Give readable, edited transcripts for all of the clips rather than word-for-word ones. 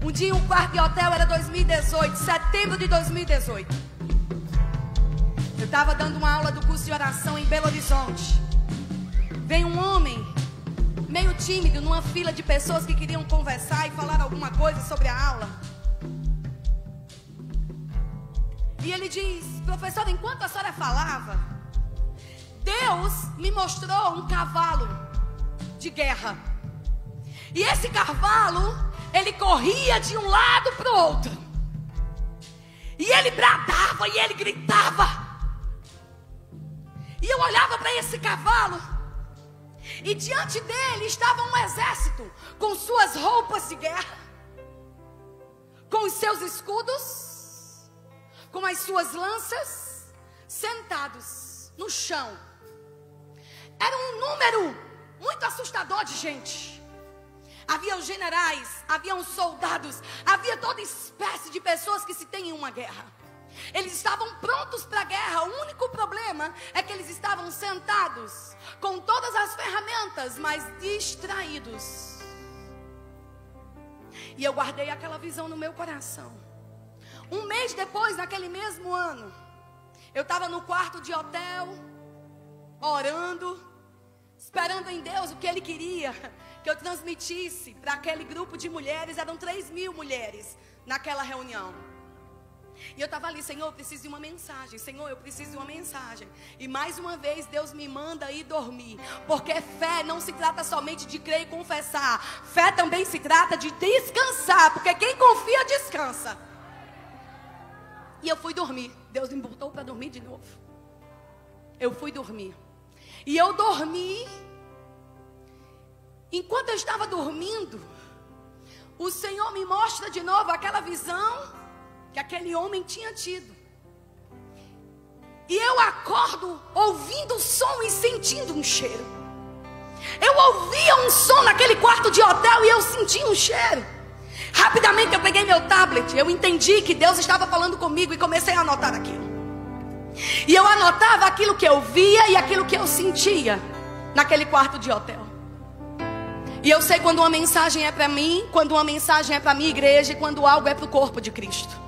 Um dia um quarto de hotel, era 2018, setembro de 2018. Eu estava dando uma aula do curso de oração em Belo Horizonte. Veio um homem, meio tímido, numa fila de pessoas que queriam conversar e falar alguma coisa sobre a aula. E ele diz: professor, enquanto a senhora falava, Deus me mostrou um cavalo de guerra. E esse cavalo, ele corria de um lado para o outro. E ele bradava e ele gritava. E eu olhava para esse cavalo, e diante dele estava um exército com suas roupas de guerra, com os seus escudos, com as suas lanças, sentados no chão. Era um número muito assustador de gente. Havia os generais, havia os soldados, havia toda espécie de pessoas que se tem em uma guerra. Eles estavam prontos para a guerra. O único problema é que eles estavam sentados com todas as ferramentas, mas distraídos. E eu guardei aquela visão no meu coração. Um mês depois, naquele mesmo ano, eu estava no quarto de hotel, orando, esperando em Deus o que Ele queria que eu transmitisse para aquele grupo de mulheres. Eram 3.000 mulheres naquela reunião. E eu estava ali: Senhor, eu preciso de uma mensagem. Senhor, eu preciso de uma mensagem. E mais uma vez Deus me manda ir dormir. Porque fé não se trata somente de crer e confessar. Fé também se trata de descansar. Porque quem confia, descansa. E eu fui dormir. Deus me botou para dormir de novo. Eu fui dormir. E eu dormi. Enquanto eu estava dormindo, o Senhor me mostra de novo aquela visão que aquele homem tinha tido. E eu acordo ouvindo o som e sentindo um cheiro. Eu ouvia um som naquele quarto de hotel e eu sentia um cheiro. Rapidamente eu peguei meu tablet. Eu entendi que Deus estava falando comigo e comecei a anotar aquilo. E eu anotava aquilo que eu via e aquilo que eu sentia naquele quarto de hotel. E eu sei quando uma mensagem é para mim, quando uma mensagem é para a minha igreja e quando algo é para o corpo de Cristo.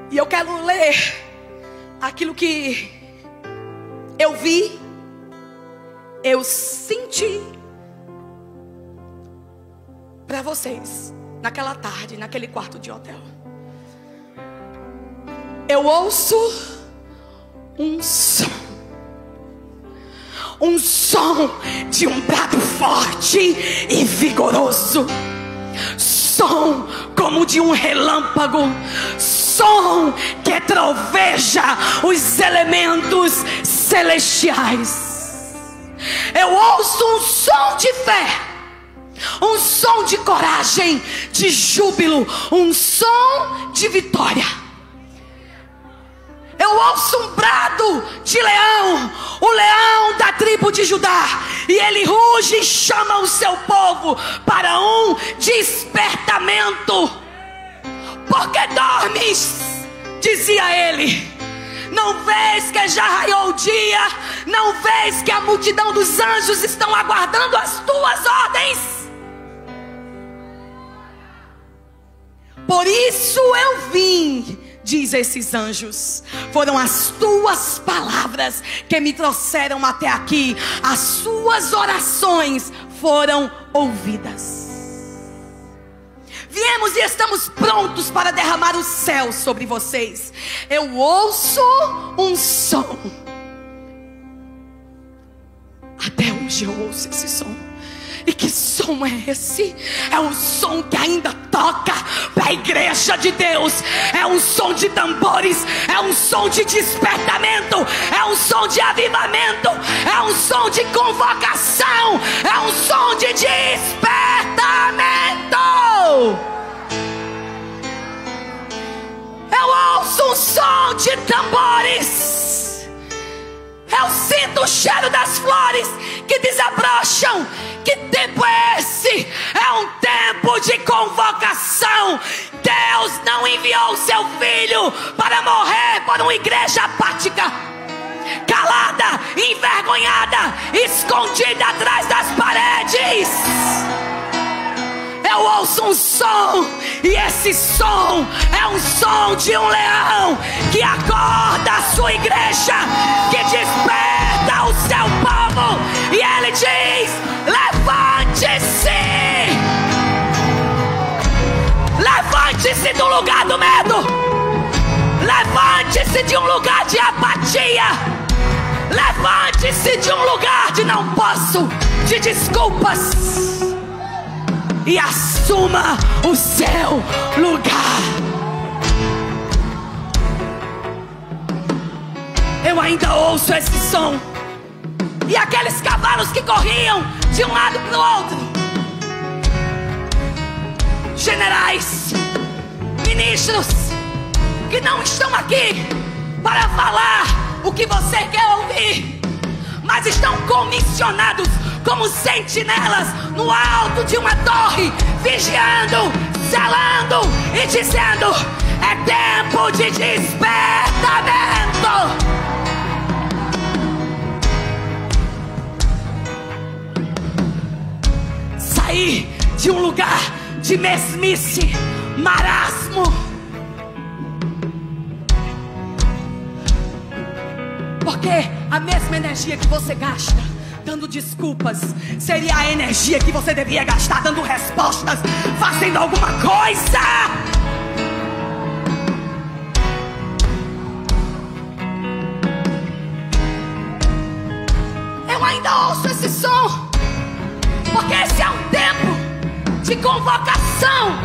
E eu quero ler aquilo que eu vi, eu senti para vocês naquela tarde, naquele quarto de hotel. Eu ouço um som de um brado forte e vigoroso, som como de um relâmpago, som que troveja os elementos celestiais. Eu ouço um som de fé, um som de coragem, de júbilo, um som de vitória. Eu ouço um brado de leão, o leão da tribo de Judá, e ele ruge e chama o seu povo para um despertamento. Porque dormes, dizia ele, não vês que já raiou o dia, não vês que a multidão dos anjos estão aguardando as tuas ordens? Por isso eu vim, diz esses anjos, foram as tuas palavras que me trouxeram até aqui, as suas orações foram ouvidas. Viemos e estamos prontos para derramar o céu sobre vocês. Eu ouço um som. Até hoje eu ouço esse som. E que som é esse? É um som que ainda toca para a igreja de Deus. É um som de tambores. É um som de despertamento. É um som de avivamento. É um som de convocação. É um som de despertamento. Eu ouço um som de tambores. Eu sinto o cheiro das flores que desabrocham. Que tempo é esse? É um tempo de convocação. Deus não enviou o seu filho para morrer por uma igreja apática. calada, envergonhada, escondida atrás das paredes. Eu ouço um som, e esse som é um som de um leão que acorda a sua igreja, que desperta o seu povo, e ele diz: levante-se, levante-se do lugar do medo, levante-se de um lugar de apatia, levante-se de um lugar de não posso, de desculpas, e assuma o seu lugar. Eu ainda ouço esse som, e aqueles cavalos que corriam de um lado para o outro, generais, ministros, que não estão aqui para falar o que você quer ouvir, mas estão comissionados como sentinelas no alto de uma torre, vigiando, zelando e dizendo: é tempo de despertamento. Sair de um lugar de mesmice, marasmo, porque a mesma energia que você gasta dando desculpas seria a energia que você devia gastar dando respostas, fazendo alguma coisa. Eu ainda ouço esse som, porque esse é um tempo de convocação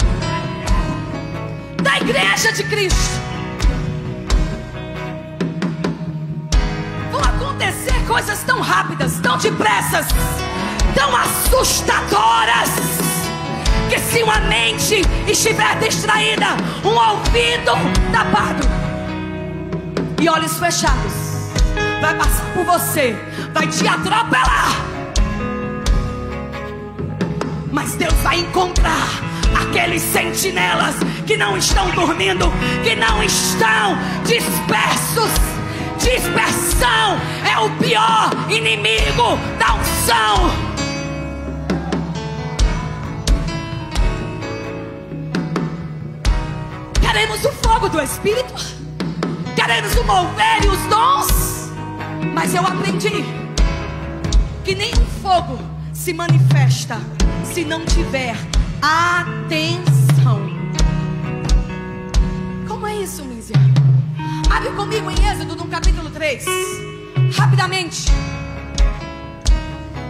da igreja de Cristo. Vão acontecer coisas tão rápidas, tão depressas, tão assustadoras, que se uma mente estiver distraída, um ouvido tapado e olhos fechados, vai passar por você, vai te atropelar. Mas Deus vai encontrar aqueles sentinelas que não estão dormindo, que não estão dispersos. Dispersão é o pior inimigo da unção. Queremos o fogo do Espírito, queremos o mover e os dons, mas eu aprendi que nenhum fogo se manifesta se não tiver atenção. Como é isso, Lízia? Abre comigo em Êxodo no capítulo 3, rapidamente.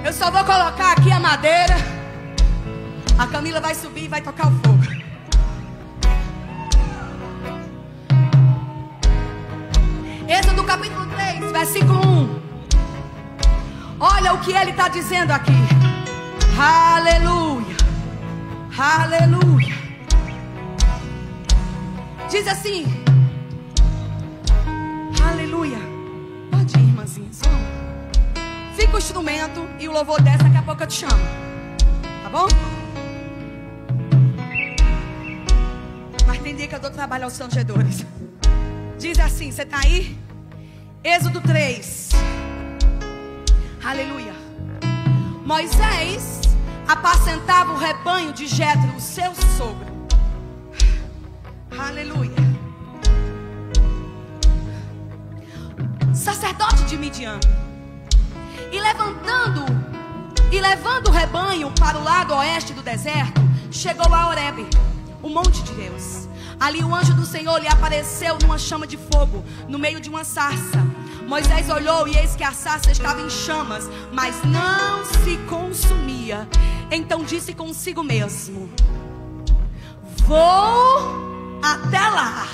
Eu só vou colocar aqui a madeira. A Camila vai subir e vai tocar o fogo. Êxodo capítulo 3, versículo 1. Olha o que ele está dizendo aqui. Aleluia, aleluia. Diz assim: aleluia. Pode ir, irmãzinhas, vamos. Fica o instrumento e o louvor desce, daqui a pouco eu te chamo. Tá bom? Mas tem dia que eu dou trabalho aos tangedores. Diz assim, você está aí? Êxodo 3. Aleluia. Moisés apacentava o rebanho de Jetro, o seu sogro. Aleluia. Sacerdote de Midian. E levando o rebanho para o lado oeste do deserto, chegou a Horebe, o monte de Deus. Ali o anjo do Senhor lhe apareceu numa chama de fogo, no meio de uma sarça. Moisés olhou e eis que a sarça estava em chamas, mas não se consumia. Então disse consigo mesmo: vou até lá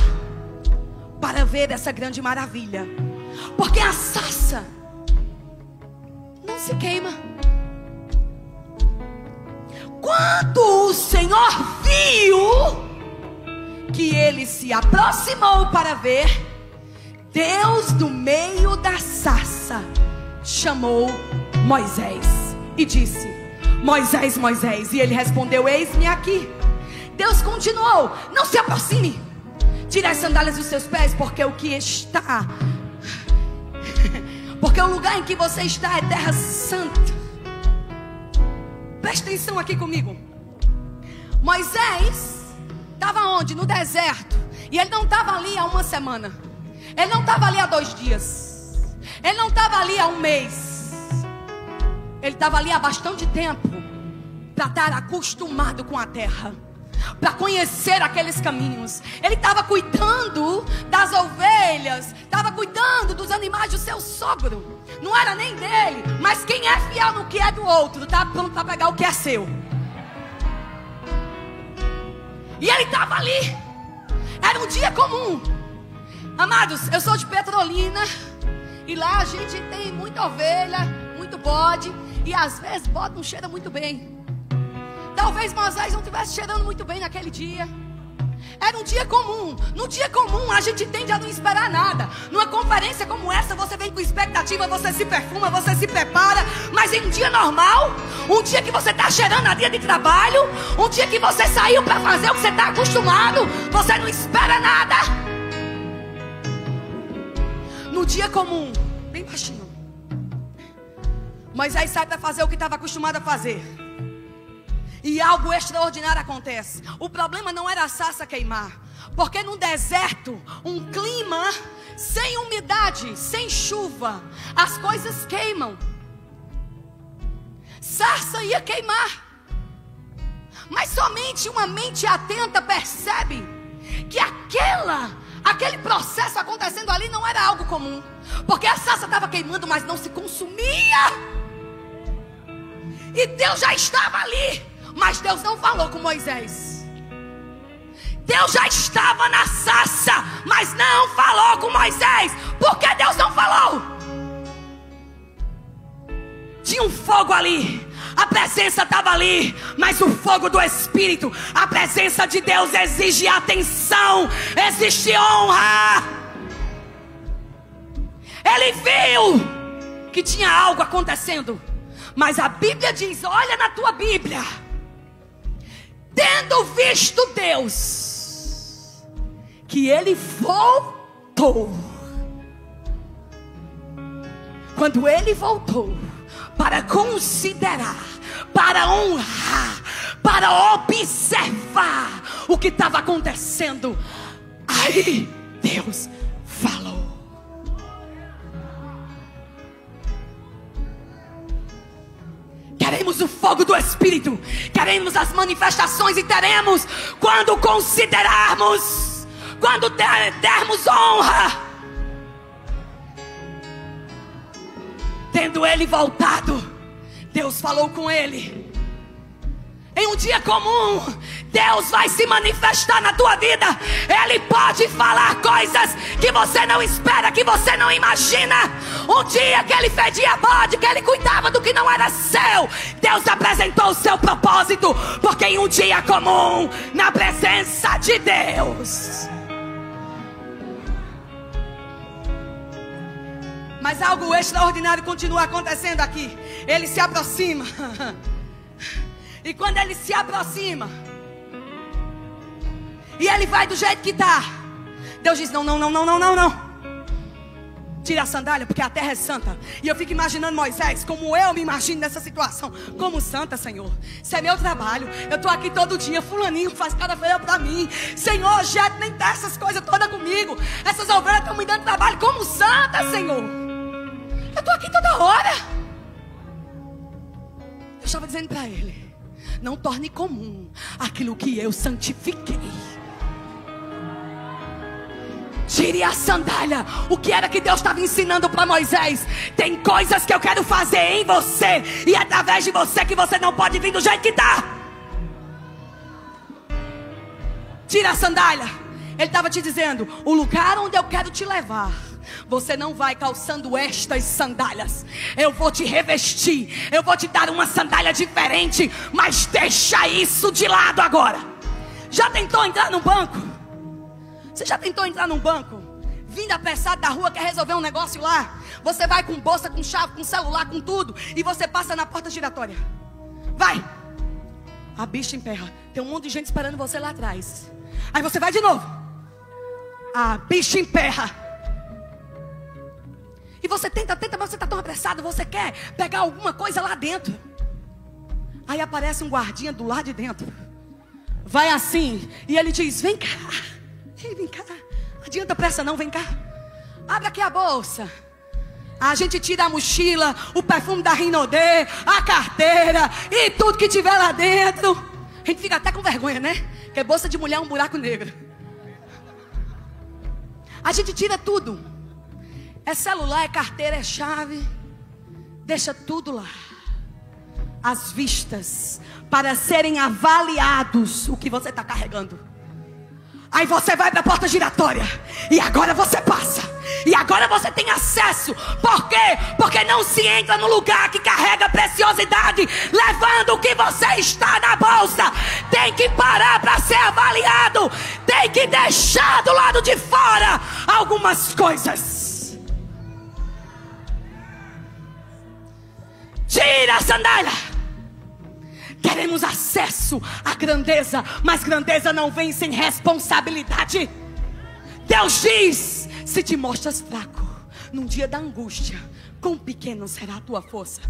para ver essa grande maravilha, porque a sarça não se queima. Quando o Senhor viu que ele se aproximou para ver, Deus do meio da sarça chamou Moisés e disse: Moisés, Moisés. E ele respondeu: eis-me aqui. Deus continuou: não se aproxime, tire as sandálias dos seus pés, porque Porque o lugar em que você está é terra santa. Presta atenção aqui comigo. Moisés estava onde? No deserto. E ele não estava ali há uma semana. Ele não estava ali há 2 dias. Ele não estava ali há 1 mês. Ele estava ali há bastante tempo. Para estar acostumado com a terra, para conhecer aqueles caminhos. Ele estava cuidando das ovelhas, estava cuidando dos animais do seu sogro. Não era nem dele, mas quem é fiel no que é do outro está pronto para pegar o que é seu. E ele estava ali. Era um dia comum. Amados, eu sou de Petrolina, e lá a gente tem muita ovelha, muito bode, e às vezes bode não cheira muito bem. Talvez Moisés não estivesse cheirando muito bem naquele dia. Era um dia comum. No dia comum a gente tende a não esperar nada. Numa conferência como essa você vem com expectativa, você se perfuma, você se prepara. Mas em um dia normal, um dia que você está cheirando a dia de trabalho, um dia que você saiu para fazer o que você está acostumado, você não espera nada. No dia comum, bem baixinho, Moisés sai para fazer o que estava acostumado a fazer. E algo extraordinário acontece. O problema não era a sarça queimar, porque no deserto, um clima sem umidade, sem chuva, as coisas queimam. Sarça ia queimar. Mas somente uma mente atenta percebe que aquele processo acontecendo ali não era algo comum. Porque a sarça estava queimando, mas não se consumia. E Deus já estava ali. Mas Deus não falou com Moisés. Deus já estava na sarça, mas não falou com Moisés. Por que Deus não falou? Tinha um fogo ali. A presença estava ali. Mas o fogo do Espírito, a presença de Deus exige atenção, exige honra. Ele viu que tinha algo acontecendo. Mas a Bíblia diz, olha na tua Bíblia, tendo visto Deus, que ele voltou. Quando ele voltou para considerar, para honrar, para observar o que estava acontecendo, aí Deus falou. Queremos o fogo do Espírito, queremos as manifestações, e teremos quando considerarmos, quando dermos honra. Tendo ele voltado, Deus falou com ele. Em um dia comum, Deus vai se manifestar na tua vida. Ele pode falar coisas que você não espera, que você não imagina. Um dia que ele fedia bode, que ele cuidava do que não era seu, Deus apresentou o seu propósito. Porque em um dia comum, na presença de Deus. Mas algo extraordinário continua acontecendo aqui. Ele se aproxima. E quando ele se aproxima, e ele vai do jeito que está, Deus diz, não. Tira a sandália, porque a terra é santa. E eu fico imaginando Moisés, como eu me imagino nessa situação. Como santa, Senhor, isso é meu trabalho. Eu estou aqui todo dia, fulaninho faz cada feira para mim. Senhor, Jeto nem dá essas coisas todas comigo. Essas ovelhas estão me dando trabalho. Como santa, Senhor, eu estou aqui toda hora. Eu estava dizendo para ele, não torne comum aquilo que eu santifiquei. Tire a sandália. O que era que Deus estava ensinando para Moisés? Tem coisas que eu quero fazer em você, e através de você, que você não pode vir do jeito que está. Tira a sandália. Ele estava te dizendo, o lugar onde eu quero te levar, você não vai calçando estas sandálias. Eu vou te revestir, eu vou te dar uma sandália diferente. Mas deixa isso de lado agora. Já tentou entrar num banco? Você já tentou entrar num banco? Vindo apressado da rua, quer resolver um negócio lá. Você vai com bolsa, com chave, com celular, com tudo, e você passa na porta giratória. Vai. A bicha emperra. Tem um monte de gente esperando você lá atrás. Aí você vai de novo. A bicha emperra. E você tenta, mas você está tão apressado, você quer pegar alguma coisa lá dentro. Aí aparece um guardinha do lado de dentro. Vai assim, e ele diz, vem cá. Vem cá, não adianta pressa não, vem cá. Abre aqui a bolsa. A gente tira a mochila, o perfume da Rinodê, a carteira e tudo que tiver lá dentro. A gente fica até com vergonha, né? Porque bolsa de mulher é um buraco negro. A gente tira tudo. É celular, é carteira, é chave. Deixa tudo lá. Às vistas, para serem avaliados o que você está carregando. Aí você vai para a porta giratória. E agora você passa. E agora você tem acesso. Por quê? Porque não se entra no lugar que carrega preciosidade levando o que você está na bolsa. Tem que parar para ser avaliado. Tem que deixar do lado de fora algumas coisas. Tira a sandália. Queremos acesso à grandeza, mas grandeza não vem sem responsabilidade. Deus diz, se te mostras fraco num dia da angústia, quão pequeno será a tua força.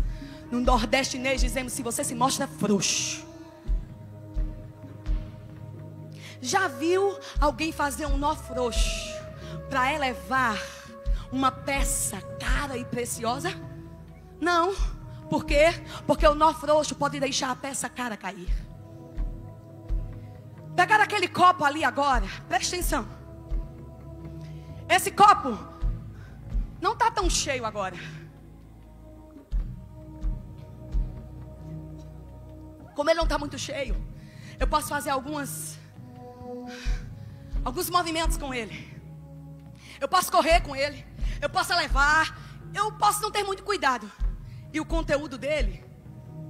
No Nordeste Inês dizemos, se você se mostra frouxo. Já viu alguém fazer um nó frouxo para elevar uma peça cara e preciosa? Não. Por quê? Porque o nó frouxo pode deixar a peça cara cair. Pegar aquele copo ali agora, preste atenção. Esse copo não está tão cheio agora. Como ele não está muito cheio, eu posso fazer alguns movimentos com ele. Eu posso correr com ele. Eu posso levar. Eu posso não ter muito cuidado. E o conteúdo dele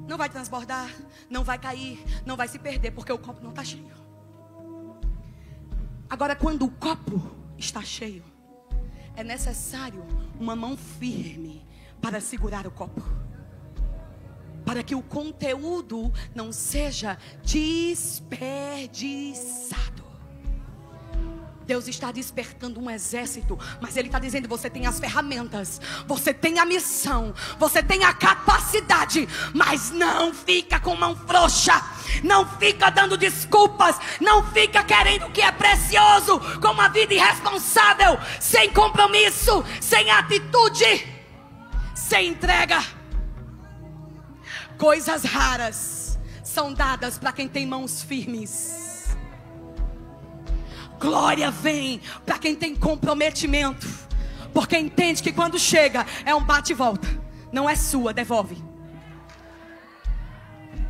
não vai transbordar, não vai cair, não vai se perder, porque o copo não está cheio. Agora, quando o copo está cheio, é necessário uma mão firme para segurar o copo, para que o conteúdo não seja desperdiçado. Deus está despertando um exército, mas Ele está dizendo, você tem as ferramentas, você tem a missão, você tem a capacidade, mas não fica com mão frouxa, não fica dando desculpas, não fica querendo o que é precioso, com uma vida irresponsável, sem compromisso, sem atitude, sem entrega. Coisas raras são dadas para quem tem mãos firmes. Glória vem para quem tem comprometimento, porque entende que quando chega é um bate e volta. Não é sua, devolve.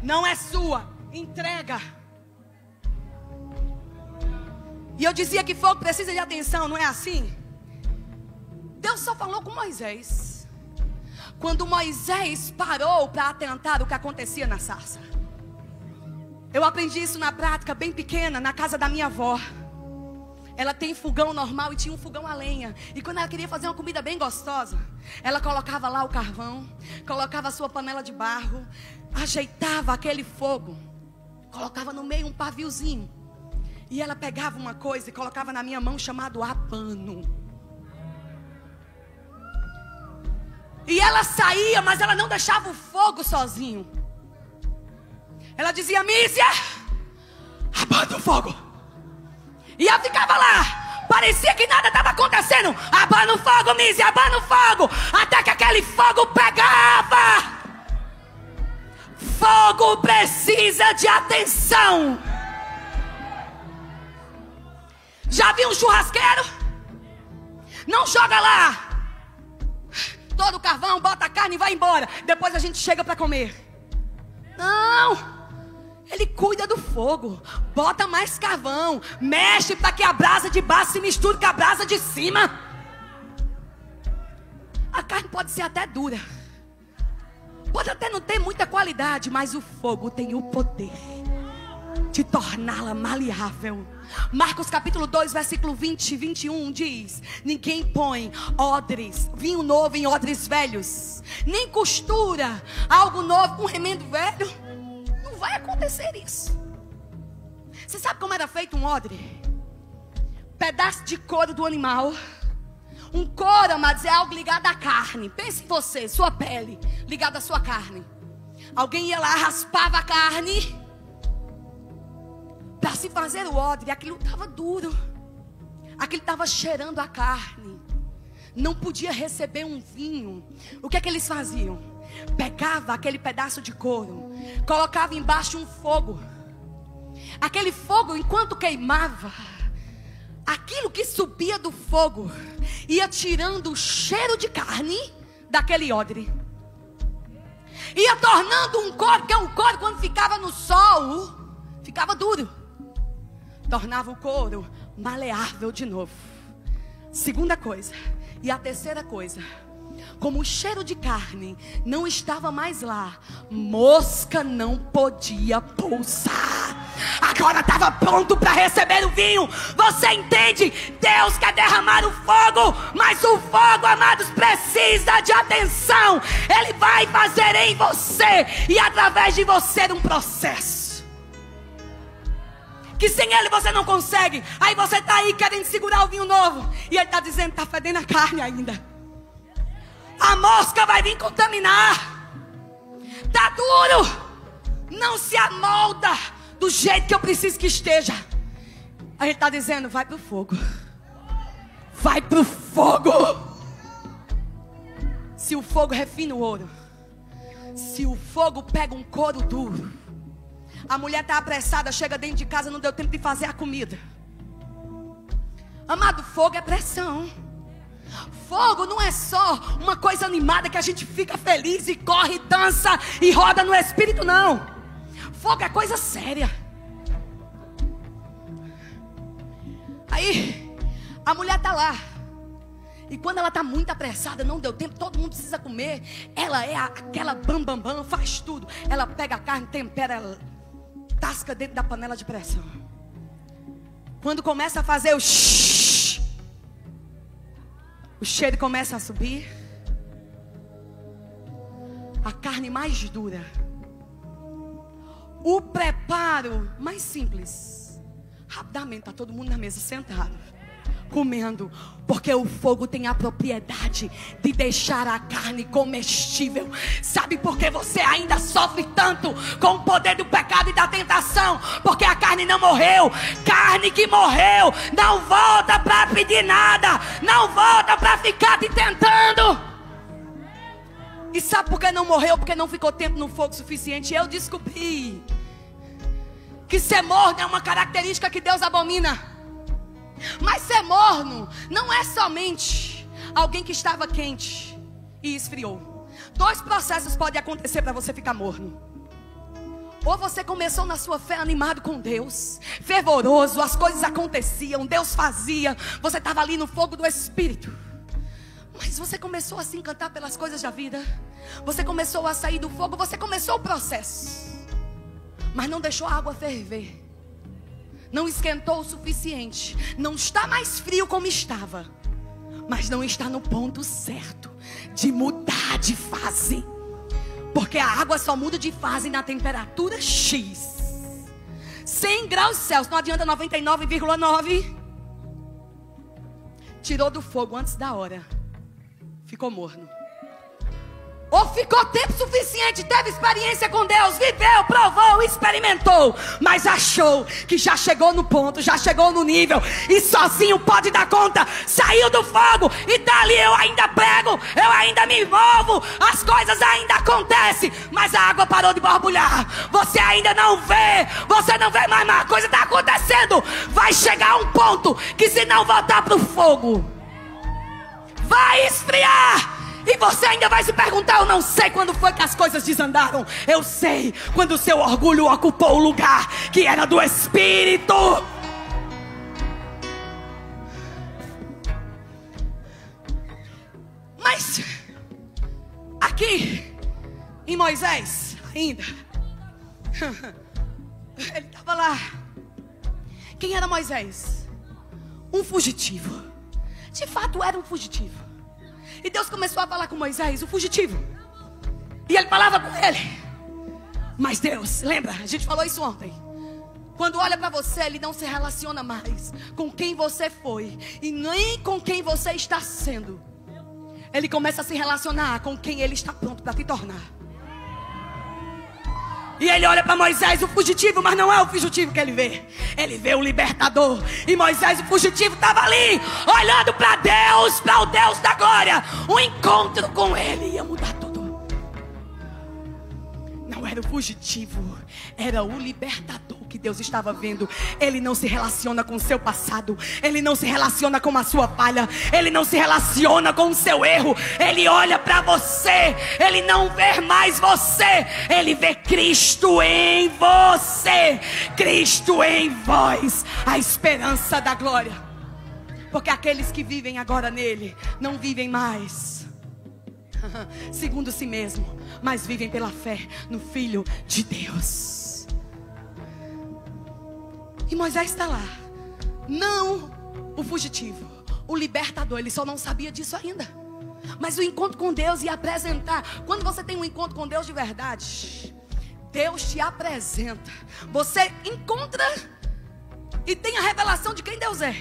Não é sua, entrega. E eu dizia que fogo precisa de atenção, não é assim? Deus só falou com Moisés quando Moisés parou para atentar o que acontecia na sarça. Eu aprendi isso na prática, bem pequena, na casa da minha avó. Ela tem fogão normal e tinha um fogão a lenha. E quando ela queria fazer uma comida bem gostosa, ela colocava lá o carvão, colocava a sua panela de barro, ajeitava aquele fogo, colocava no meio um paviozinho. E ela pegava uma coisa e colocava na minha mão chamado abano. E ela saía, mas ela não deixava o fogo sozinho. Ela dizia, Mísia, abana o fogo. E eu ficava lá, parecia que nada estava acontecendo. Abana o fogo, Mísia, abana o fogo. Até que aquele fogo pegava. Fogo precisa de atenção. Já viu um churrasqueiro? Não joga lá todo o carvão, bota a carne e vai embora. Depois a gente chega para comer. Não. Ele cuida do fogo, bota mais carvão, mexe para que a brasa de baixo se misture com a brasa de cima. A carne pode ser até dura, pode até não ter muita qualidade, mas o fogo tem o poder de torná-la maleável. Marcos capítulo 2, versículo 20 e 21 diz: ninguém põe odres, vinho novo em odres velhos, nem costura algo novo com remendo velho. Vai acontecer isso. Você sabe como era feito um odre? Pedaço de couro do animal, Um couro, amados, é algo ligado à carne. Pense em você, sua pele, ligada à sua carne. Alguém ia lá, raspava a carne para se fazer o odre. Aquilo estava duro. Aquilo estava cheirando a carne. Não podia receber um vinho. O que é que eles faziam? Pegava aquele pedaço de couro, colocava embaixo um fogo. Aquele fogo, enquanto queimava, aquilo que subia do fogo ia tirando o cheiro de carne daquele odre. Ia tornando um couro, porque um couro quando ficava no sol, ficava duro. Tornava o couro maleável de novo. Segunda coisa. E a terceira coisa. Como o cheiro de carne não estava mais lá, mosca não podia pousar. Agora estava pronto para receber o vinho. Você entende? Deus quer derramar o fogo, mas o fogo, amados, precisa de atenção. Ele vai fazer em você e através de você um processo que sem ele você não consegue. Aí você está aí querendo segurar o vinho novo e ele está dizendo, está fedendo a carne ainda. A mosca vai vir contaminar. Tá duro. Não se amolda do jeito que eu preciso que esteja. Aí ele está dizendo, vai pro fogo. Vai pro fogo. Se o fogo refina o ouro, se o fogo pega um couro duro, a mulher está apressada, chega dentro de casa, não deu tempo de fazer a comida. Amado, fogo é pressão. Fogo não é só uma coisa animada que a gente fica feliz e corre, dança e roda no espírito, não. Fogo é coisa séria. Aí a mulher está lá. E quando ela está muito apressada, não deu tempo, todo mundo precisa comer. Ela é aquela bam, faz tudo. Ela pega a carne, tempera, ela tasca dentro da panela de pressão. Quando começa a fazer o cheiro começa a subir. A carne mais dura. O preparo mais simples. Rapidamente, está todo mundo na mesa sentado, comendo. Porque o fogo tem a propriedade de deixar a carne comestível. Sabe por que você ainda sofre tanto com o poder do pecado e da tentação? Porque a carne não morreu. Carne que morreu não volta para pedir nada, não volta para ficar te tentando. E sabe por que não morreu? Porque não ficou tempo no fogo suficiente. Eu descobri que ser morno é uma característica que Deus abomina. Mas ser morno não é somente alguém que estava quente e esfriou. Dois processos podem acontecer para você ficar morno. Ou você começou na sua fé animado com Deus, fervoroso, as coisas aconteciam, Deus fazia, você estava ali no fogo do Espírito. Mas você começou a se encantar pelas coisas da vida, você começou a sair do fogo, você começou o processo, mas não deixou a água ferver. Não esquentou o suficiente. Não está mais frio como estava, mas não está no ponto certo de mudar de fase. Porque a água só muda de fase na temperatura X. 100 graus Celsius, não adianta 99,9. Tirou do fogo antes da hora, ficou morno. Ou ficou tempo suficiente, teve experiência com Deus, viveu, provou, experimentou, mas achou que já chegou no ponto, já chegou no nível e sozinho pode dar conta. Saiu do fogo e dali eu ainda prego, eu ainda me movo, as coisas ainda acontecem, mas a água parou de borbulhar. Você ainda não vê, você não vê, mas a coisa está acontecendo. Vai chegar um ponto que se não voltar para o fogo, vai esfriar. E você ainda vai se perguntar, eu não sei quando foi que as coisas desandaram. Eu sei quando o seu orgulho ocupou o lugar que era do Espírito. Mas aqui em Moisés ainda, ele estava lá. Quem era Moisés? Um fugitivo. De fato era um fugitivo. E Deus começou a falar com Moisés, o fugitivo. E ele falava com ele. Mas Deus, lembra? A gente falou isso ontem. Quando olha para você, Ele não se relaciona mais com quem você foi e nem com quem você está sendo. Ele começa a se relacionar com quem Ele está pronto para te tornar. E Ele olha para Moisés, o fugitivo, mas não é o fugitivo que Ele vê. Ele vê o libertador. E Moisés, o fugitivo, estava ali, olhando para Deus, para o Deus da glória. Um encontro com Ele ia mudar tudo. Não era o fugitivo, era o libertador que Deus estava vendo. Ele não se relaciona com o seu passado. Ele não se relaciona com a sua falha. Ele não se relaciona com o seu erro. Ele olha para você. Ele não vê mais você. Ele vê Cristo em você. Cristo em vós. A esperança da glória. Porque aqueles que vivem agora nele não vivem mais segundo si mesmo, mas vivem pela fé no Filho de Deus. E Moisés está lá, não o fugitivo, o libertador. Ele só não sabia disso ainda. Mas o encontro com Deus ia apresentar. Quando você tem um encontro com Deus de verdade, Deus te apresenta. Você encontra e tem a revelação de quem Deus é.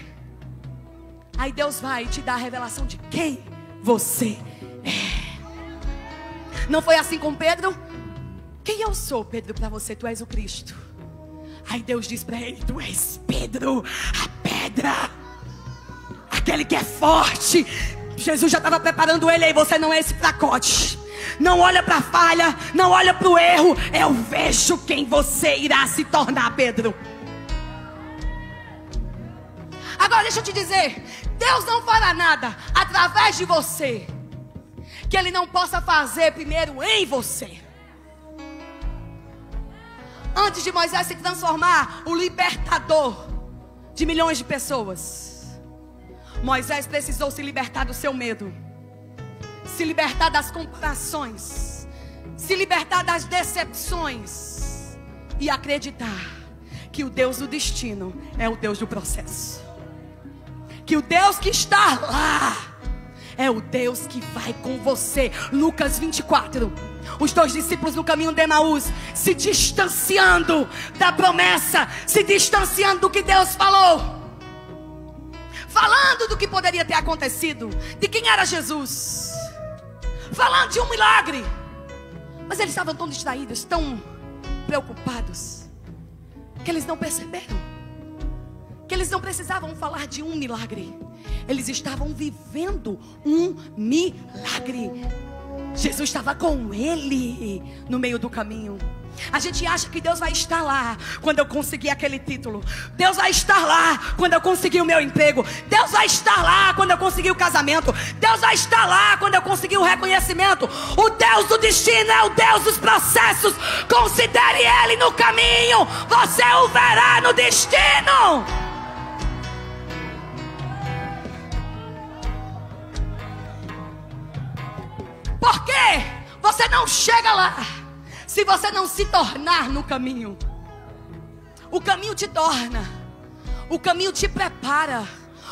Aí Deus vai te dar a revelação de quem você é. Não foi assim com Pedro? Quem eu sou, Pedro, para você? Tu és o Cristo. Aí Deus diz para ele: tu és Pedro, a pedra, aquele que é forte. Jesus já estava preparando ele. Aí você não é esse fracote. Não olha para a falha, não olha para o erro. Eu vejo quem você irá se tornar, Pedro. Agora deixa eu te dizer, Deus não fará nada através de você que Ele não possa fazer primeiro em você. Antes de Moisés se transformar o libertador de milhões de pessoas, Moisés precisou se libertar do seu medo, se libertar das comparações, se libertar das decepções e acreditar que o Deus do destino é o Deus do processo. Que o Deus que está lá é o Deus que vai com você. Lucas 24. Os 2 discípulos no caminho de Emaús, se distanciando da promessa, se distanciando do que Deus falou, falando do que poderia ter acontecido, de quem era Jesus, falando de um milagre. Mas eles estavam tão distraídos, tão preocupados, que eles não perceberam que eles não precisavam falar de um milagre. Eles estavam vivendo um milagre. Jesus estava com ele no meio do caminho. A gente acha que Deus vai estar lá quando eu conseguir aquele título. Deus vai estar lá quando eu conseguir o meu emprego. Deus vai estar lá quando eu conseguir o casamento. Deus vai estar lá quando eu conseguir o reconhecimento. O Deus do destino é o Deus dos processos. Considere Ele no caminho, você o verá no destino. Por quê? Você não chega lá se você não se tornar no caminho. O caminho te torna, o caminho te prepara,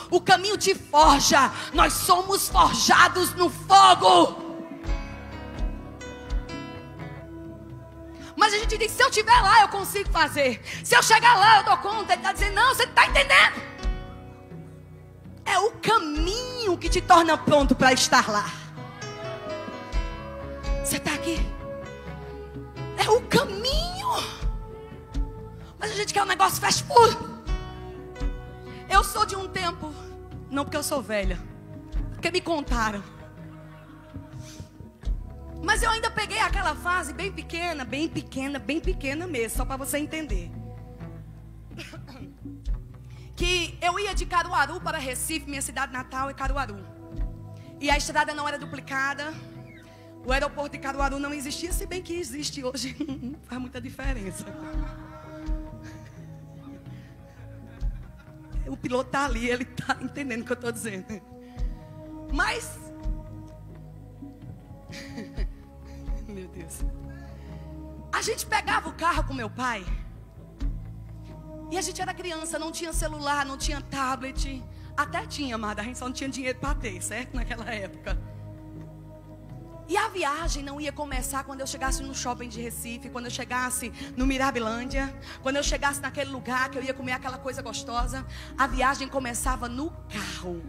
o caminho te forja. Nós somos forjados no fogo. Mas a gente diz: se eu estiver lá eu consigo fazer, se eu chegar lá eu dou conta. Ele está dizendo: não, você está entendendo? É o caminho que te torna pronto para estar lá. Você está aqui? É o caminho. Mas a gente quer um negócio fast food. Eu sou de um tempo, não porque eu sou velha, porque me contaram. Mas eu ainda peguei aquela fase bem pequena mesmo, só para você entender. Que eu ia de Caruaru para Recife, minha cidade natal é Caruaru. E a estrada não era duplicada. O aeroporto de Caruaru não existia, se bem que existe hoje. Não faz muita diferença. O piloto está ali, ele está entendendo o que eu estou dizendo. Mas... meu Deus. A gente pegava o carro com meu pai. E a gente era criança, não tinha celular, não tinha tablet. Até tinha, mas a gente só não tinha dinheiro para ter, certo? Naquela época. E a viagem não ia começar quando eu chegasse no shopping de Recife, quando eu chegasse no Mirabilândia, quando eu chegasse naquele lugar que eu ia comer aquela coisa gostosa. A viagem começava no carro.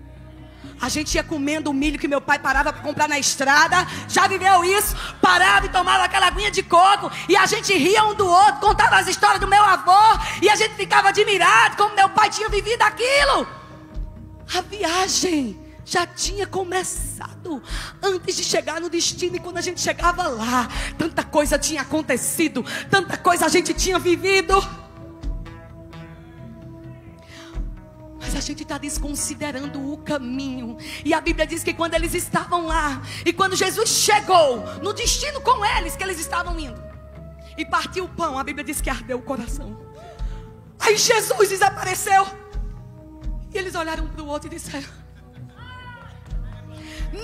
A gente ia comendo o milho que meu pai parava para comprar na estrada. Já viveu isso? Parava e tomava aquela aguinha de coco. E a gente ria um do outro, contava as histórias do meu avô. E a gente ficava admirado como meu pai tinha vivido aquilo. A viagem já tinha começado antes de chegar no destino. E quando a gente chegava lá, tanta coisa tinha acontecido, tanta coisa a gente tinha vivido. Mas a gente está desconsiderando o caminho. E a Bíblia diz que quando eles estavam lá, e quando Jesus chegou no destino com eles, que eles estavam indo, e partiu o pão, a Bíblia diz que ardeu o coração. Aí Jesus desapareceu. E eles olharam para o outro e disseram: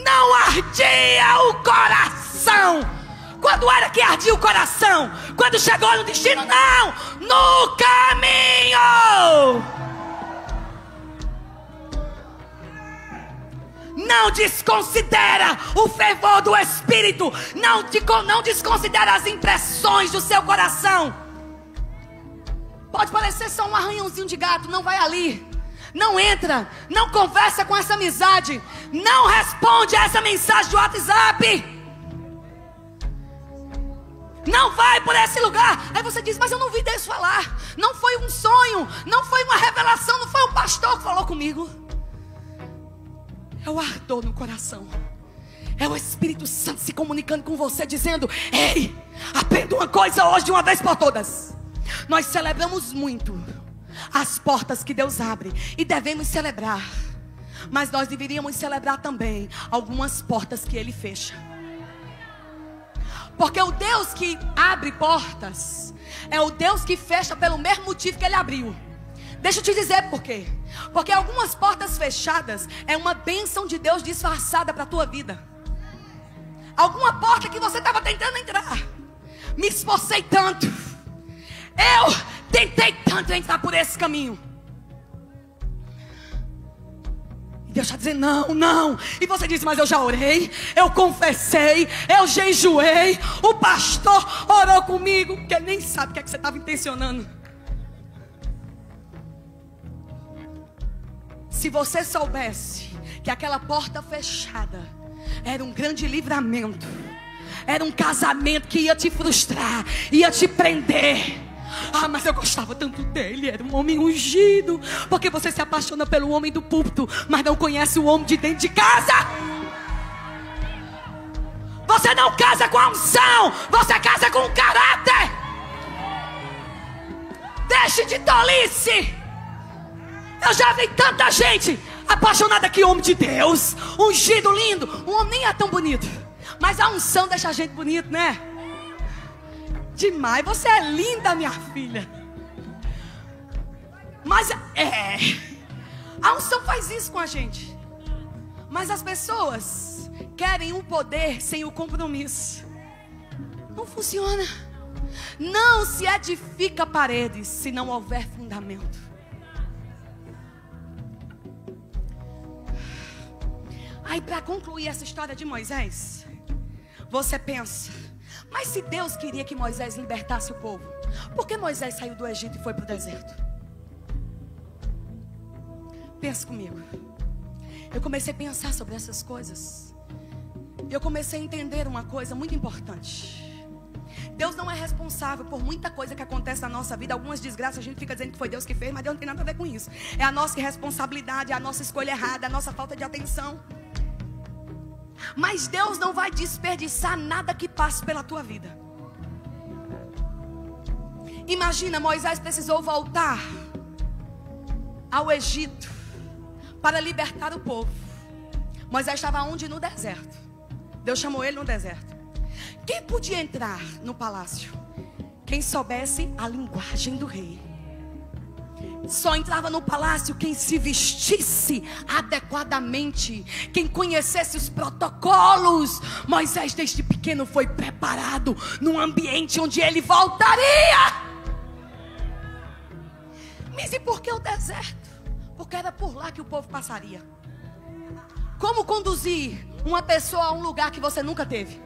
não ardia o coração. Quando era que ardia o coração? Quando chegou no destino? Não, no caminho. Não desconsidera o fervor do Espírito. Não desconsidera as impressões do seu coração. Pode parecer só um arranhãozinho de gato. Não vai ali. Não entra. Não conversa com essa amizade. Não responde a essa mensagem do WhatsApp. Não vai por esse lugar. Aí você diz: mas eu não vi Deus falar. Não foi um sonho. Não foi uma revelação. Não foi um pastor que falou comigo. É o ardor no coração. É o Espírito Santo se comunicando com você, dizendo: ei, aprenda uma coisa hoje de uma vez por todas. Nós celebramos muito as portas que Deus abre, e devemos celebrar. Mas nós deveríamos celebrar também algumas portas que Ele fecha. Porque o Deus que abre portas é o Deus que fecha pelo mesmo motivo que Ele abriu. Deixa eu te dizer por quê. Porque algumas portas fechadas é uma bênção de Deus disfarçada para a tua vida. Alguma porta que você estava tentando entrar. Me esforcei tanto. Eu tentei tanto entrar por esse caminho. E Deus está dizendo: não, não. E você diz: mas eu já orei, eu confessei, eu jejuei, o pastor orou comigo. Porque ele nem sabe o que é que você estava intencionando. Se você soubesse que aquela porta fechada era um grande livramento, era um casamento que ia te frustrar, ia te prender. Ah, mas eu gostava tanto dele, era um homem ungido. Porque você se apaixona pelo homem do púlpito, mas não conhece o homem de dentro de casa. Você não casa com a unção, você casa com o caráter. Deixe de tolice. Eu já vi tanta gente apaixonada que homem de Deus, ungido, lindo. O homem nem é tão bonito, mas a unção deixa a gente bonito, né? Demais. Você é linda, minha filha. Mas a unção faz isso com a gente. Mas as pessoas querem o poder sem o compromisso. Não funciona. Não se edifica paredes se não houver fundamento. Aí, para concluir essa história de Moisés, você pensa: mas se Deus queria que Moisés libertasse o povo, por que Moisés saiu do Egito e foi para o deserto? Pensa comigo. Eu comecei a pensar sobre essas coisas. Eu comecei a entender uma coisa muito importante. Deus não é responsável por muita coisa que acontece na nossa vida. Algumas desgraças a gente fica dizendo que foi Deus que fez, mas Deus não tem nada a ver com isso. É a nossa irresponsabilidade, é a nossa escolha errada, é a nossa falta de atenção. Mas Deus não vai desperdiçar nada que passe pela tua vida. Imagina, Moisés precisou voltar ao Egito para libertar o povo. Moisés estava onde? No deserto. Deus chamou ele no deserto. Quem podia entrar no palácio? Quem soubesse a linguagem do rei. Só entrava no palácio quem se vestisse adequadamente, quem conhecesse os protocolos. Moisés desde pequeno foi preparado num ambiente onde ele voltaria. Mas e por que o deserto? Porque era por lá que o povo passaria. Como conduzir uma pessoa a um lugar que você nunca teve.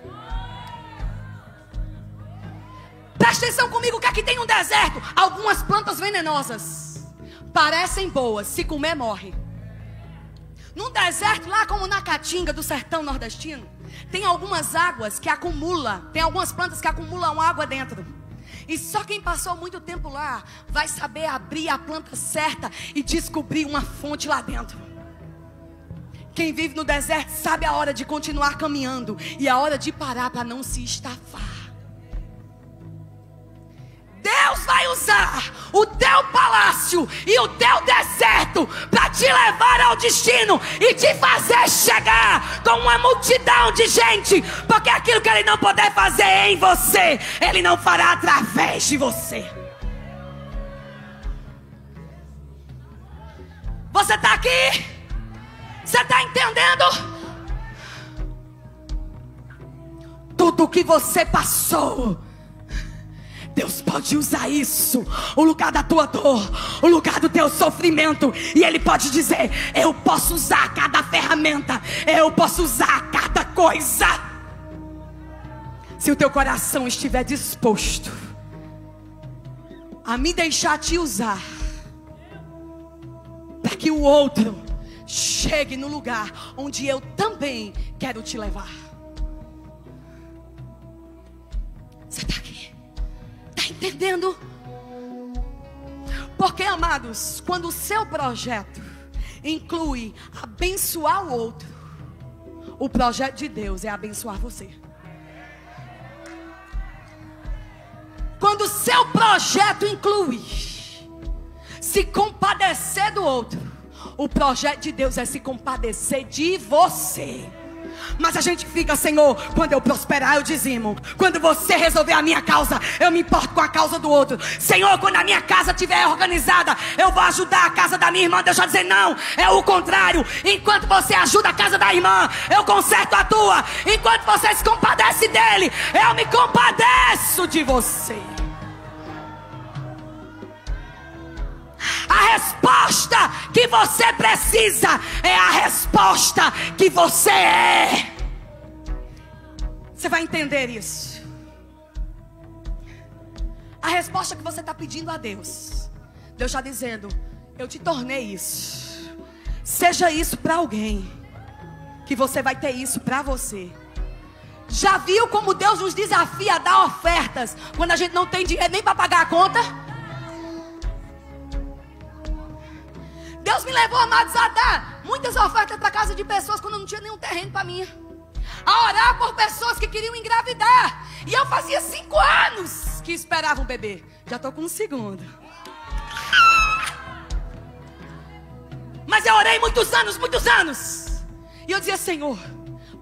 Presta atenção comigo, o que é que tem no deserto? Algumas plantas venenosas. Parecem boas, se comer morre. No deserto, lá como na Caatinga do sertão nordestino, tem algumas águas que acumulam, tem algumas plantas que acumulam água dentro. E só quem passou muito tempo lá vai saber abrir a planta certa e descobrir uma fonte lá dentro. Quem vive no deserto sabe a hora de continuar caminhando e a hora de parar para não se estafar. Deus vai usar o teu palácio e o teu deserto para te levar ao destino e te fazer chegar com uma multidão de gente, porque aquilo que Ele não puder fazer em você, Ele não fará através de você. Você está aqui? Você está entendendo? Tudo que você passou, Deus pode usar isso, o lugar da tua dor, o lugar do teu sofrimento, e Ele pode dizer: eu posso usar cada ferramenta, eu posso usar cada coisa. Se o teu coração estiver disposto a me deixar te usar, para que o outro chegue no lugar onde eu também quero te levar. Você está aqui? Entendendo? Porque, amados, quando o seu projeto inclui abençoar o outro, o projeto de Deus é abençoar você. Quando o seu projeto inclui se compadecer do outro, o projeto de Deus é se compadecer de você. Mas a gente fica: Senhor, quando eu prosperar eu dizimo, quando você resolver a minha causa, eu me importo com a causa do outro. Senhor, quando a minha casa estiver organizada, eu vou ajudar a casa da minha irmã. Deixa eu dizer: não, é o contrário. Enquanto você ajuda a casa da irmã, eu conserto a tua. Enquanto você se compadece dele, eu me compadeço de você. A resposta que você precisa é a resposta que você é. Você vai entender isso. A resposta que você está pedindo a Deus, Deus está dizendo: eu te tornei isso. Seja isso para alguém, que você vai ter isso para você. Já viu como Deus nos desafia a dar ofertas quando a gente não tem dinheiro nem para pagar a conta? Deus me levou, amados, a dar muitas ofertas para casa de pessoas quando eu não tinha nenhum terreno para mim. A orar por pessoas que queriam engravidar. E eu fazia 5 anos que esperava um bebê. Já estou com um segundo. Mas eu orei muitos anos, muitos anos. E eu dizia: Senhor,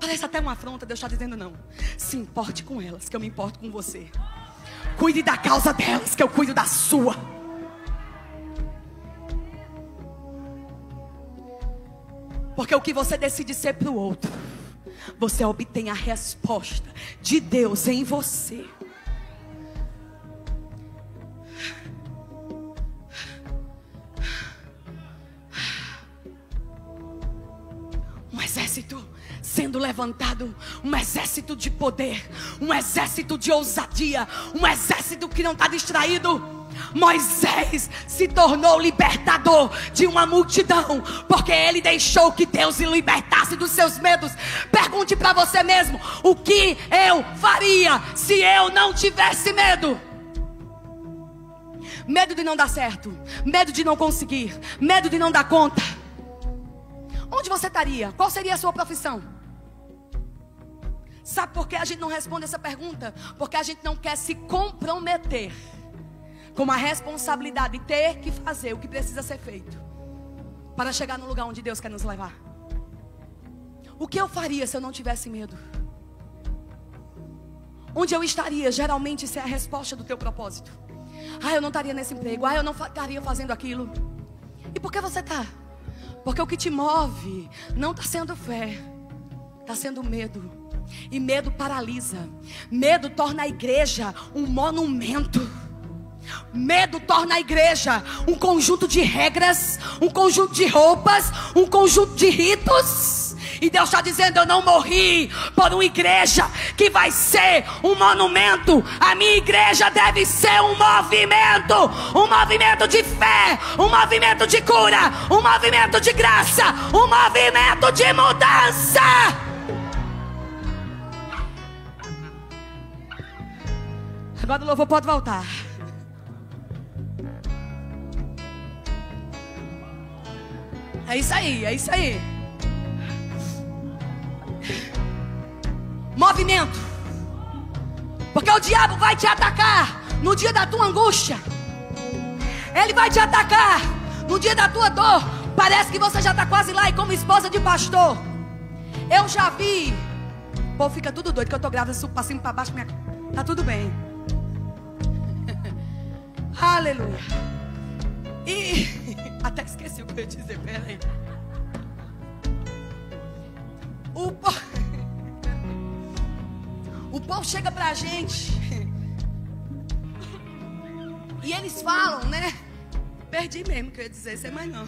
parece até uma afronta. Deus está dizendo: não, se importe com elas, que eu me importo com você. Cuide da causa delas, que eu cuido da sua. Porque o que você decide ser para o outro, você obtém a resposta de Deus em você. Um exército sendo levantado, um exército de poder, um exército de ousadia, um exército que não está distraído. Moisés se tornou libertador de uma multidão, porque ele deixou que Deus o libertasse dos seus medos. Pergunte para você mesmo: o que eu faria se eu não tivesse medo? Medo de não dar certo, medo de não conseguir, medo de não dar conta. Onde você estaria? Qual seria a sua profissão? Sabe por que a gente não responde essa pergunta? Porque a gente não quer se comprometer com a responsabilidade de ter que fazer o que precisa ser feito para chegar no lugar onde Deus quer nos levar. O que eu faria se eu não tivesse medo? Onde eu estaria? Geralmente isso é a resposta do teu propósito. Eu não estaria nesse emprego. Eu não estaria fazendo aquilo. E por que você está? Porque o que te move não está sendo fé, está sendo medo. E medo paralisa. Medo torna a igreja um monumento. Medo torna a igreja um conjunto de regras, um conjunto de roupas, um conjunto de ritos. E Deus está dizendo: eu não morri por uma igreja que vai ser um monumento. A minha igreja deve ser um movimento de fé, um movimento de cura, um movimento de graça, um movimento de mudança. Agora o louvor pode voltar. É isso aí, é isso aí. Movimento. Porque o diabo vai te atacar no dia da tua angústia. Ele vai te atacar no dia da tua dor. Parece que você já está quase lá, e como esposa de pastor, eu já vi. Pô, fica tudo doido que eu tô grávida, subo pra cima e pra baixo, tá tudo bem. Aleluia. E até esqueci o que eu ia dizer, peraí. O povo chega pra gente e eles falam, né? Perdi mesmo o que eu ia dizer, sei mais não.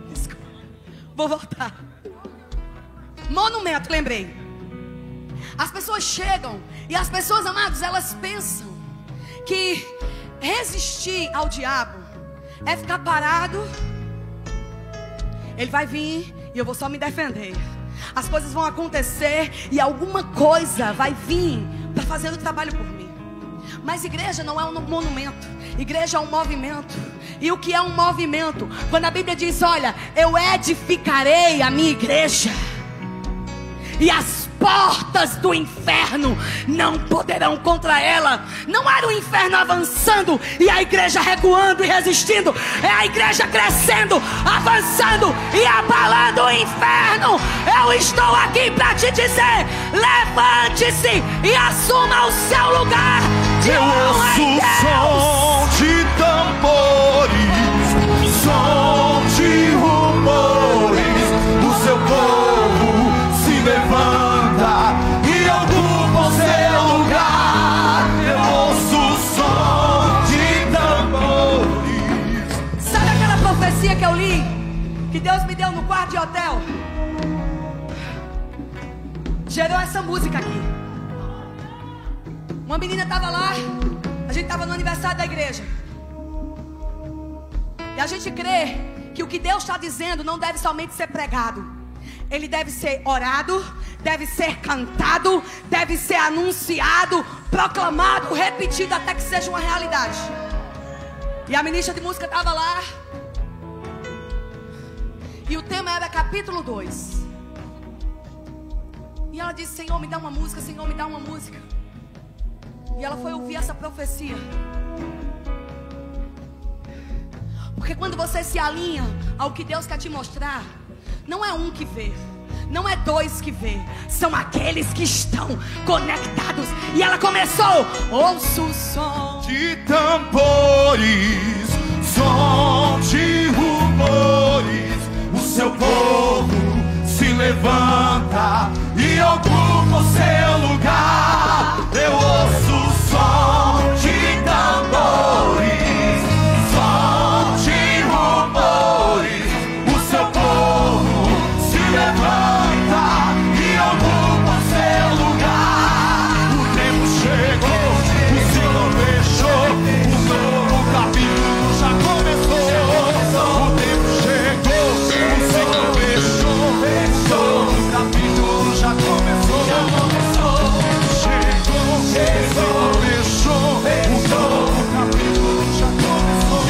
Desculpa. Vou voltar. Monumento, lembrei. As pessoas chegam e as pessoas, amados, elas pensam que resistir ao diabo é ficar parado. Ele vai vir e eu vou só me defender. As coisas vão acontecer e alguma coisa vai vir para fazer o trabalho por mim. Mas igreja não é um monumento. Igreja é um movimento. E o que é um movimento? Quando a Bíblia diz: olha, eu edificarei a minha igreja, e as portas do inferno não poderão contra ela. Não era o inferno avançando e a igreja recuando e resistindo. É a igreja crescendo, avançando e abalando o inferno. Eu estou aqui para te dizer: levante-se e assuma o seu lugar de honra em Deus. Som de tambores, som de rumores, o seu povo se levanta e ocupa o seu lugar. Eu ouço o som de tambores. Sabe aquela profecia que eu li, que Deus me deu no quarto de hotel? Gerou essa música aqui. Uma menina estava lá, a gente estava no aniversário da igreja. E a gente crê que o que Deus está dizendo não deve somente ser pregado. Ele deve ser orado, deve ser cantado, deve ser anunciado, proclamado, repetido até que seja uma realidade. E a ministra de música estava lá. E o tema era capítulo 2. E ela disse: Senhor, me dá uma música, Senhor, me dá uma música. E ela foi ouvir essa profecia. Porque quando você se alinha ao que Deus quer te mostrar, não é um que vê, não é dois que vê, são aqueles que estão conectados. E ela começou: ouço o som de tambores, som de rumores, o seu povo se levanta e ocupa o seu lugar. Eu ouço o som de tambores, som de rumores, o seu povo se levanta e ocupa o seu lugar. O tempo chegou, o Senhor fechou, o novo capítulo já começou. O tempo chegou, o Senhor fechou, o novo capítulo já começou. Chegou, o Senhor fechou, o novo capítulo já começou.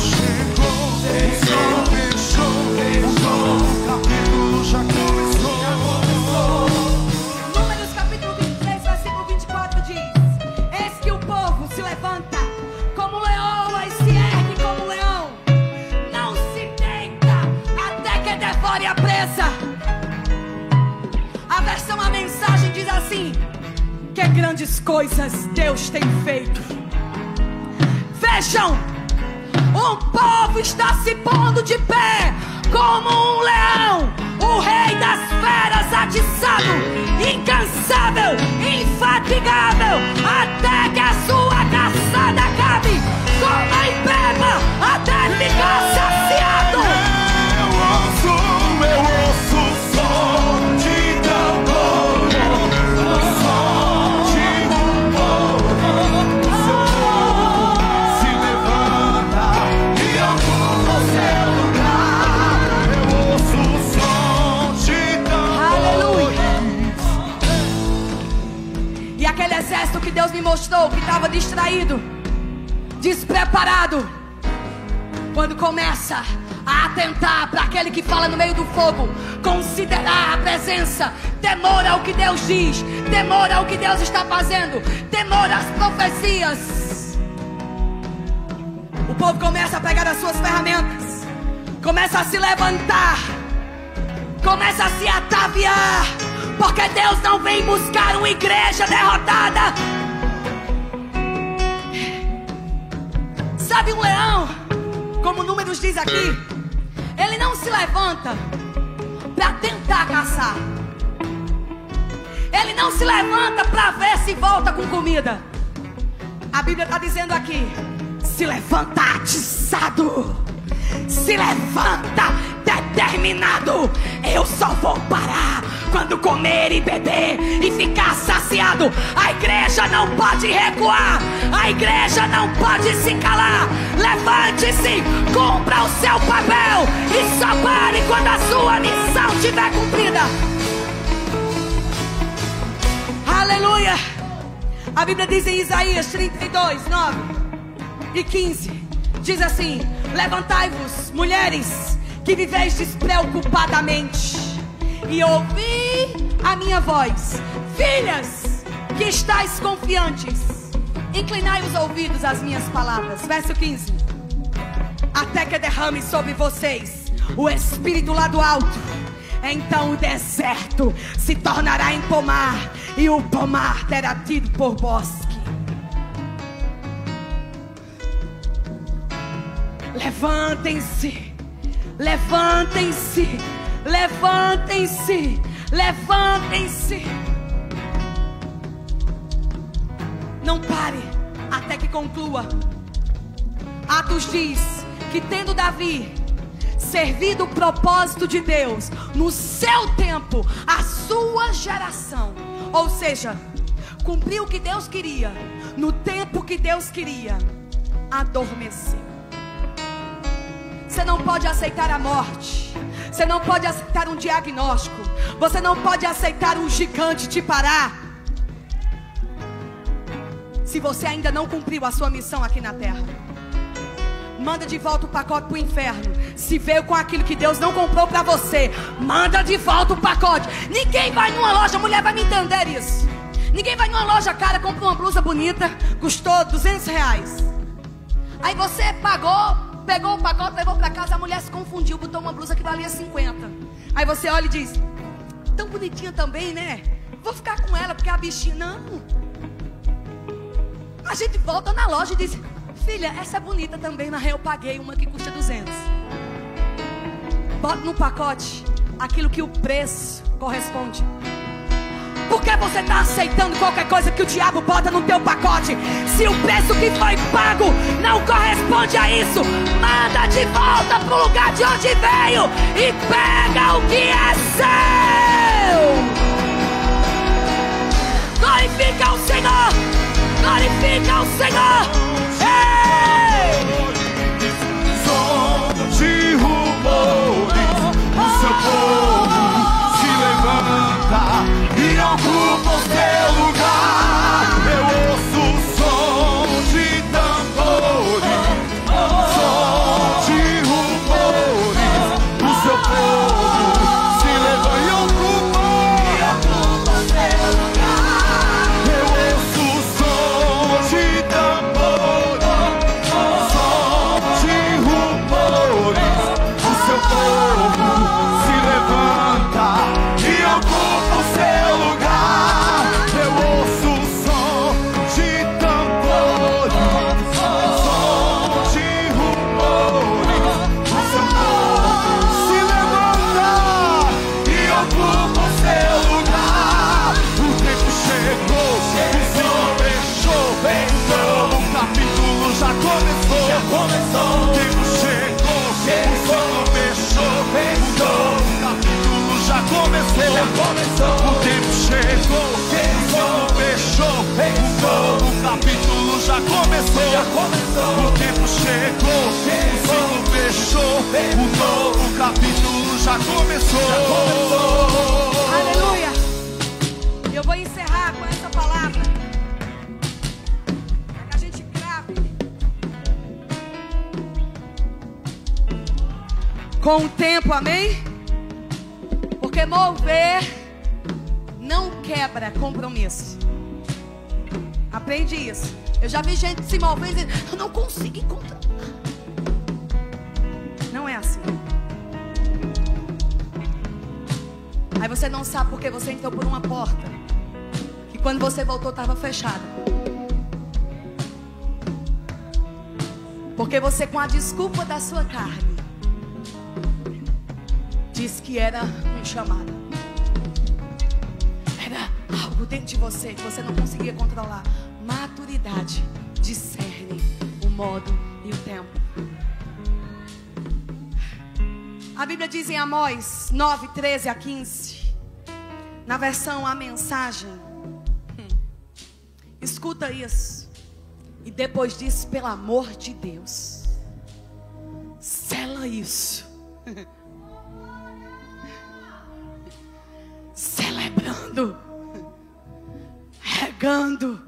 Chegou, o Senhor fechou, o novo capítulo já começou. Números capítulo 23, versículo 24 diz: eis que o povo se levanta como leoa e se ergue como leão, não se deita até que devore a presa. A versão A Mensagem diz assim: que grandes coisas Deus tem feito. Vejam, o povo está se pondo de pé como um leão, o rei das feras atiçado, incansável, infatigável, até que a sua caçada acabe. Coma e beba até ficar saciado. Eu ouço mostrou que estava distraído, despreparado. Quando começa a atentar para aquele que fala no meio do fogo, considerar a presença, temor ao que Deus diz, temor ao que Deus está fazendo, temor às profecias. O povo começa a pegar as suas ferramentas, começa a se levantar, começa a se ataviar, porque Deus não vem buscar uma igreja derrotada. Sabe um leão, como Números diz aqui, ele não se levanta para tentar caçar. Ele não se levanta para ver se volta com comida. A Bíblia está dizendo aqui: se levanta atiçado, se levanta determinado. Eu só vou parar quando comer e beber e ficar saciado. A igreja não pode recuar, a igreja não pode se calar. Levante-se, cumpra o seu papel e só pare quando a sua missão estiver cumprida. Aleluia. A Bíblia diz em Isaías 32, 9 e 15, diz assim: levantai-vos, mulheres, que viveis despreocupadamente, e ouvi a minha voz. Filhas, que estáis confiantes, inclinai os ouvidos às minhas palavras. Verso 15: até que derrame sobre vocês o Espírito lá do alto, então o deserto se tornará em pomar, e o pomar terá tido por bosque. Levantem-se, levantem-se, levantem-se, levantem-se. Não pare até que conclua. Atos diz que, tendo Davi servido o propósito de Deus no seu tempo, a sua geração, ou seja, cumpriu o que Deus queria no tempo que Deus queria, adormeceu. Você não pode aceitar a morte, você não pode aceitar um diagnóstico, você não pode aceitar um gigante te parar, se você ainda não cumpriu a sua missão aqui na terra. Manda de volta o pacote para o inferno. Se veio com aquilo que Deus não comprou para você, manda de volta o pacote. Ninguém vai numa loja, mulher vai me entender isso. Ninguém vai numa loja, cara, compra uma blusa bonita, custou R$200. Aí você pagou, pegou o pacote, levou para casa, a mulher se confundiu, botou uma blusa que valia 50. Aí você olha e diz: tão bonitinha também, né? Vou ficar com ela porque a bichinha... Não. A gente volta na loja e diz: filha, essa é bonita também, mas eu paguei uma que custa 200. Bota no pacote aquilo que o preço corresponde. Por que você está aceitando qualquer coisa que o diabo bota no teu pacote? Se o preço que foi pago não corresponde a isso, manda de volta para o lugar de onde veio e pega o que é seu. Glorifica o Senhor, glorifica o Senhor. De rumores, o seu povo se levanta e ocupa o seu lugar. Eu ouço o som de tambores, som de rumores, o seu povo se levanta e ocupa o seu lugar. Eu ouço o som de tambores, som de rumores, o seu povo se levanta e ocupa o seu lugar. Eu ouço o som de tambores, som de rumores, o seu povo se levanta e ocupa o seu lugar. O tempo chegou, o Senhor fechou, então o capítulo já começou. O tempo chegou, o Senhor fechou, então o capítulo já começou. O tempo chegou, o Senhor fechou, então o capítulo já começou. O tempo chegou, o Senhor fechou, o novo capítulo já começou. Aleluia. Eu vou encerrar com essa palavra. com o tempo, amém? Porque mover não quebra compromisso. Aprende isso. Eu já vi gente se movendo e dizendo, eu não consigo encontrar. Não é assim. Aí você não sabe porque você entrou por uma porta que quando você voltou estava fechada. Porque você, com a desculpa da sua carne, disse que era um chamado. Era algo dentro de você que você não conseguia controlar. Maturidade discerne o modo e o tempo. A Bíblia diz em Amós 9, 13 a 15, na versão A Mensagem. Escuta isso. E depois diz, pelo amor de Deus, sela isso. Celebrando, regando.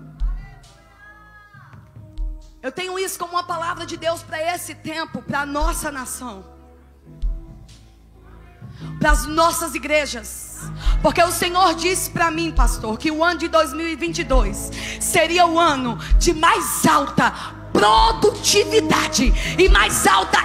Eu tenho isso como uma palavra de Deus para esse tempo, para a nossa nação, para as nossas igrejas. Porque o Senhor disse para mim, pastor, que o ano de 2022 seria o ano de mais alta produtividade e mais alta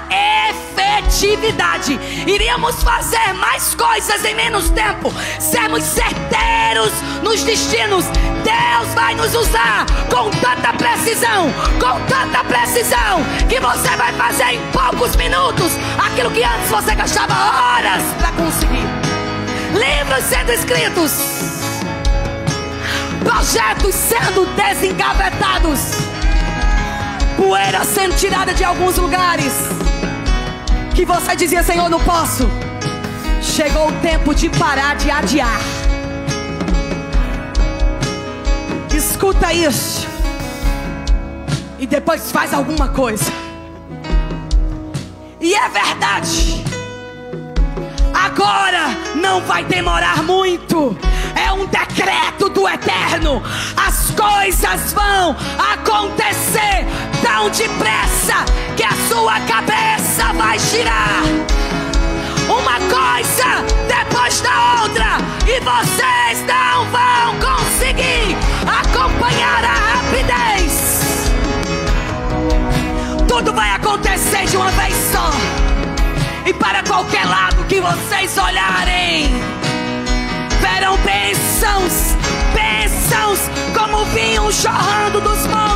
efetividade. Iríamos fazer mais coisas em menos tempo, sermos certeiros nos destinos. Deus vai nos usar com tanta precisão, que você vai fazer em poucos minutos aquilo que antes você gastava horas para conseguir. Livros sendo escritos, projetos sendo desengavetados, poeira sendo tirada de alguns lugares que você dizia, Senhor, não posso. Chegou o tempo de parar de adiar. Escuta isso e depois faz alguma coisa. E é verdade, agora não vai demorar muito. É um decreto do Eterno. As coisas vão acontecer tão depressa que a sua cabeça vai girar. Uma coisa depois da outra, e vocês não vão conseguir acompanhar a rapidez. Tudo vai acontecer de uma vez só. E para qualquer lado que vocês olharem, verão bênçãos, bênçãos como vinham jorrando dos montes.